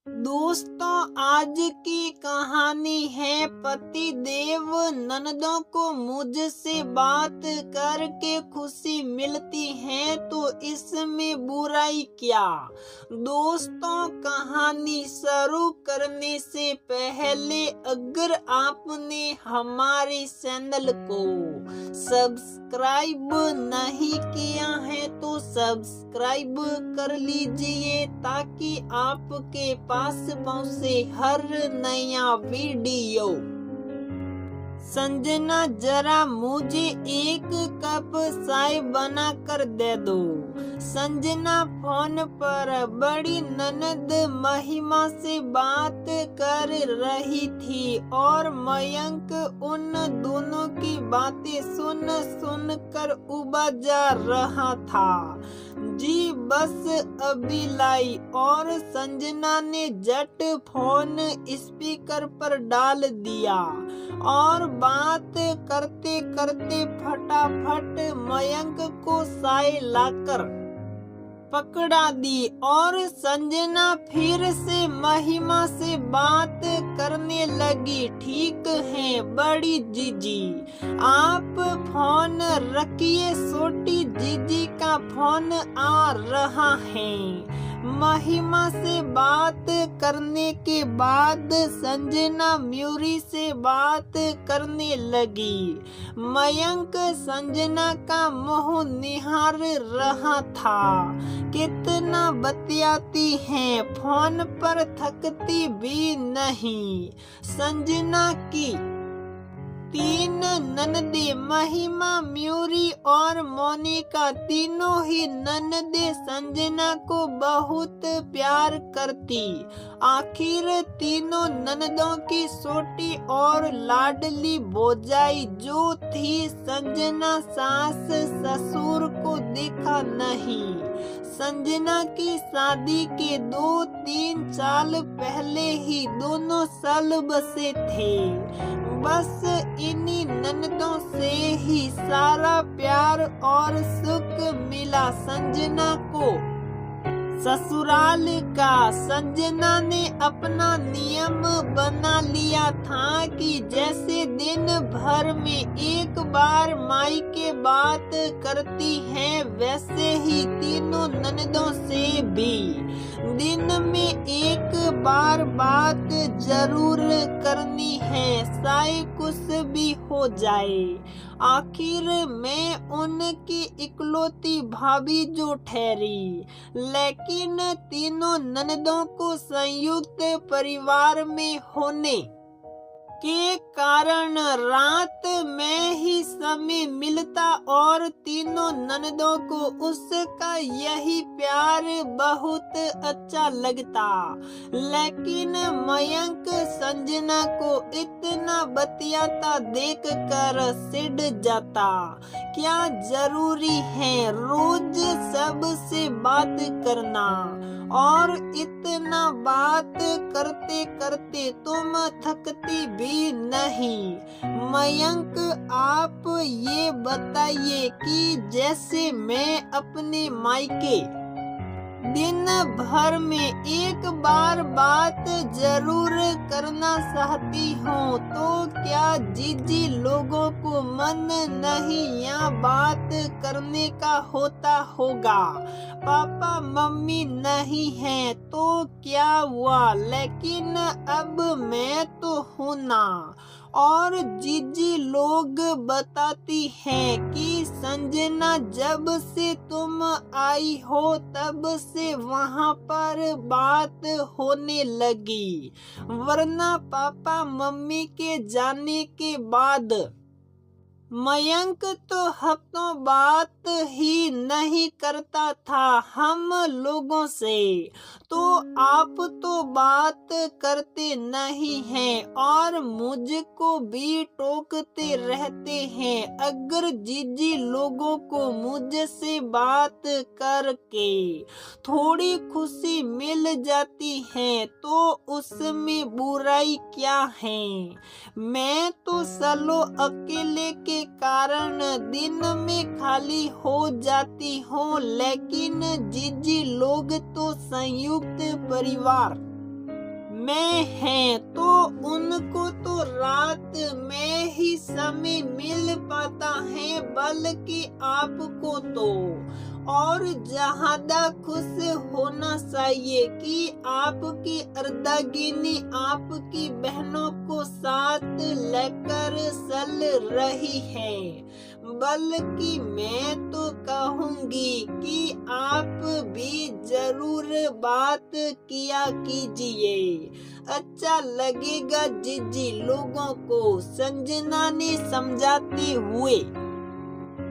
दोस्तों, आज की कहानी है पति देव ननदों को मुझसे बात करके खुशी मिलती है तो इसमें बुराई क्या। दोस्तों, कहानी शुरू करने से पहले अगर आपने हमारे चैनल को सब्सक्राइब नहीं किया है तो सब्सक्राइब कर लीजिए ताकि आपके पास पहुंचे हर नया वीडियो। संजना, जरा मुझे एक कप चाय बना कर दे दो। संजना फोन पर बड़ी ननद महिमा से बात कर रही थी और मयंक उन दोनों की बातें सुन सुन कर उबा जा रहा था। जी बस अभी लाई और संजना ने झट फोन स्पीकर पर डाल दिया और बात करते करते फटाफट मयंक को चाय लाकर पकड़ा दी और संजना फिर से महिमा से बात करने लगी। ठीक है बड़ी जीजी, आप फोन रखिए, छोटी जीजी का फोन आ रहा है। महिमा से बात करने के बाद संजना म्यूरी से बात करने लगी। मयंक संजना का मुंह निहार रहा था। कितना बतियाती है, फोन पर थकती भी नहीं। संजना की 3 ननदे महिमा, म्यूरी और मोनिका, तीनों ही ननदे संजना को बहुत प्यार करती। आखिर तीनों ननदों की छोटी और लाडली भौजाई जो थी संजना सास ससुर को देखा नहीं। संजना की शादी के 2-3 साल पहले ही दोनों साल बसे थे। बस इन्हीं ननदों से ही सारा प्यार और सुख मिला संजना को। ससुराल का संजना ने अपना नियम बना लिया था कि जैसे दिन भर में एक बार मायके बात करती है वैसे ही तीनों ननदों से भी दिन में एक बार बात जरूर करनी है, चाहे कुछ भी हो जाए। आखिर मैं उनकी इकलौती भाभी जो ठहरी, लेकिन तीनों ननदों को संयुक्त परिवार में होने के कारण रात में ही समय मिलता और तीनों ननदों को उसका यही प्यार बहुत अच्छा लगता। लेकिन मयंक संजना को इतना बतियाता देखकर चिढ़ जाता। क्या जरूरी है रोज सबसे बात करना, और इतना बात करते करते तुम थकती भी नहीं। मयंक, आप ये बताइए कि जैसे मैं अपने मायके दिन भर में एक बार बात जरूर करना चाहती हूँ तो क्या जीजी लोगों को मन नहीं या बात करने का होता होगा। पापा मम्मी नहीं है तो क्या हुआ, लेकिन अब मैं तो हूँ ना। और जीजी लोग बताती हैं कि संजना जब से तुम आई हो तब से वहाँ पर बात होने लगी, वरना पापा मम्मी के जाने के बाद मयंक तो हफ्तों बात ही नहीं करता था हम लोगों से। तो आप तो बात करते नहीं हैं और मुझको भी टोकते रहते हैं। अगर जीजी लोगों को मुझसे बात करके थोड़ी खुशी मिल जाती है तो उसमें बुराई क्या है। मैं तो चलो अकेले के कारण दिन में खाली हो जाती हूँ, लेकिन जीजी लोग तो संयुक्त परिवार में हैं तो उनको तो रात में ही समय मिल पाता है, बल्कि आपको तो और ज्यादा खुश होना चाहिए कि आपकी अर्धांगिनी आपकी बहनों को साथ लेकर चल रही है। बल्कि मैं तो कहूँगी कि आप भी जरूर बात किया कीजिए, अच्छा लगेगा जीजी लोगों को, संजना ने समझाते हुए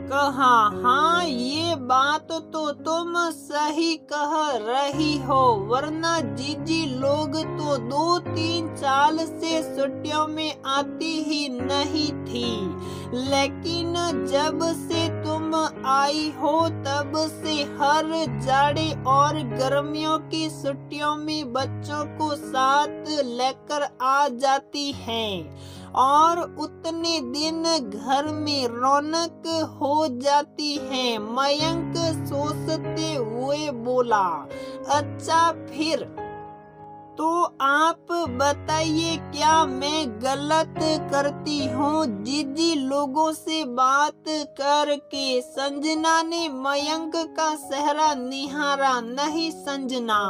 कहा। हाँ, ये बात तो तुम सही कह रही हो, वरना जीजी लोग तो 2-3 साल से छुट्टियों में आती ही नहीं थी, लेकिन जब से तुम आई हो तब से हर जाड़े और गर्मियों की छुट्टियों में बच्चों को साथ लेकर आ जाती हैं और उतने दिन घर में रौनक हो जाती है। मयंक सोचते हुए बोला, अच्छा फिर तो आप बताइए क्या मैं गलत करती हूँ जीजी लोगों से बात करके? संजना ने मयंक का चेहरा निहारा। नहीं संजना,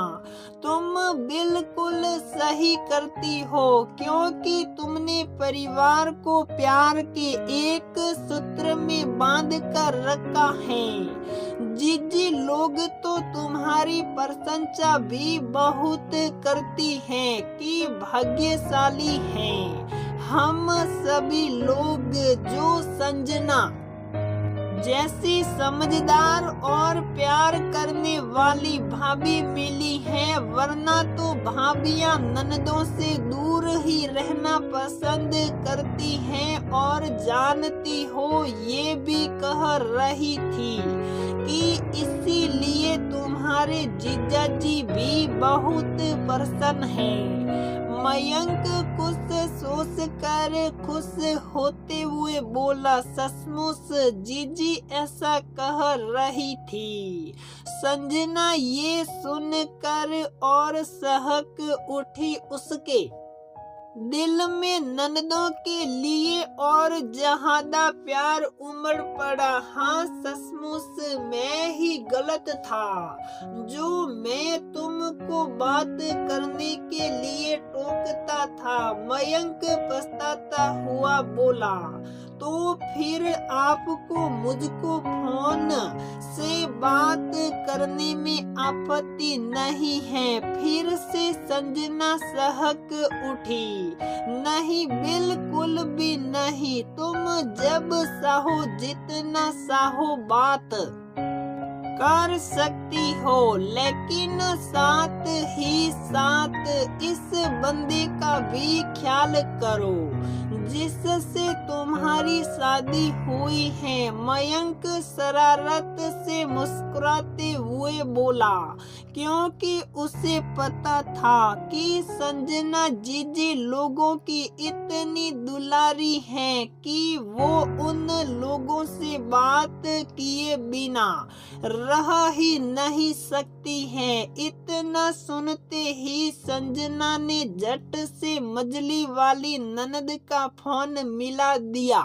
तुम बिल्कुल सही करती हो, क्योंकि तुमने परिवार को प्यार के एक सूत्र में बांध कर रखा है। जीजी लोग तो तुम्हारी प्रशंसा भी बहुत करती हैं कि भाग्यशाली हैं हम सभी लोग जो संजना जैसी समझदार और प्यार करने वाली भाभी मिली है, वरना तो भाभियां ननदों से दूर ही रहना पसंद करती हैं। और जानती हो, ये भी कह रही थी कि इसीलिए तुम्हारे जीजाजी भी बहुत प्रसन्न हैं। मयंक कुछ सोच कर खुश होते हुए बोला, सचमुच जीजी ऐसा कह रही थी। संजना ये सुनकर और सहक उठी। उसके दिल में ननदों के लिए और ज्यादा प्यार उमड़ पड़ा। हाँ, सचमुच मैं ही गलत था जो मैं तुमको बात करने के लिए टोकता था। मयंक पछताता हुआ बोला, तो फिर आपको मुझको फोन से बात करने में आपत्ति नहीं है? फिर से संजना सहक उठी। नहीं, बिल्कुल भी नहीं, तुम जब चाहो जितना चाहो बात कर सकती हो, लेकिन साथ ही साथ इस बंदे का भी ख्याल करो जिससे तुम्हारी शादी हुई है। मयंक शरारत से मुस्कुराते हुए बोला, क्योंकि उसे पता था कि संजना जीजी लोगों की इतनी दुलारी है कि वो उन लोगों से बात किए बिना रह ही नहीं सकती है। इतना सुनते ही संजना ने झट से मजली वाली ननद का फोन मिला दिया।